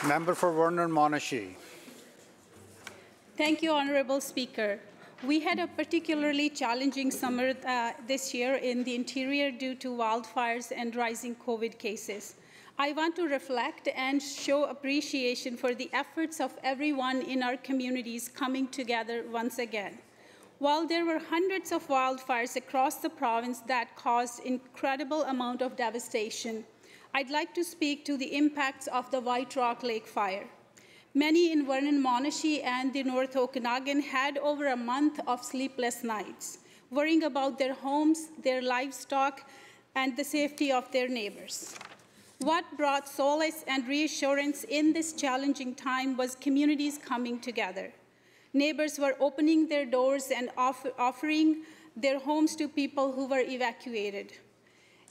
Member for Vernon-Monashee. Thank you, Honourable Speaker. We had a particularly challenging summer this year in the interior due to wildfires and rising COVID cases. I want to reflect and show appreciation for the efforts of everyone in our communities coming together once again. While there were hundreds of wildfires across the province that caused incredible amount of devastation, I'd like to speak to the impacts of the White Rock Lake fire. Many in Vernon-Monashee and the North Okanagan had over a month of sleepless nights, worrying about their homes, their livestock, and the safety of their neighbors. What brought solace and reassurance in this challenging time was communities coming together. Neighbors were opening their doors and offering their homes to people who were evacuated.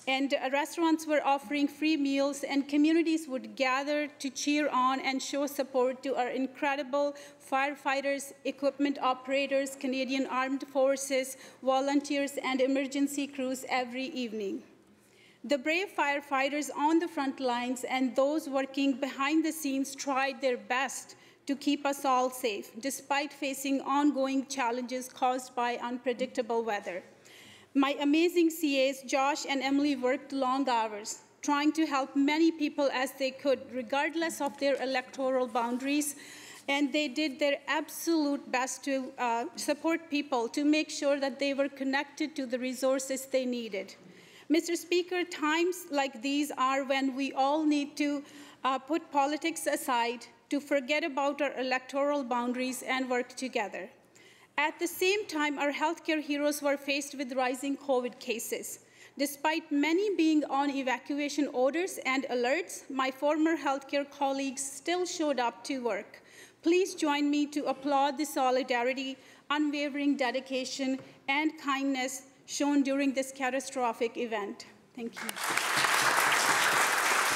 And restaurants were offering free meals, and communities would gather to cheer on and show support to our incredible firefighters, equipment operators, Canadian Armed Forces, volunteers, and emergency crews every evening. The brave firefighters on the front lines and those working behind the scenes tried their best to keep us all safe, despite facing ongoing challenges caused by unpredictable weather. My amazing CAs, Josh and Emily, worked long hours, trying to help many people as they could, regardless of their electoral boundaries, and they did their absolute best to support people to make sure that they were connected to the resources they needed. Mr. Speaker, times like these are when we all need to put politics aside, to forget about our electoral boundaries and work together. At the same time, our healthcare heroes were faced with rising COVID cases. Despite many being on evacuation orders and alerts, my former healthcare colleagues still showed up to work. Please join me to applaud the solidarity, unwavering dedication, and kindness shown during this catastrophic event. Thank you.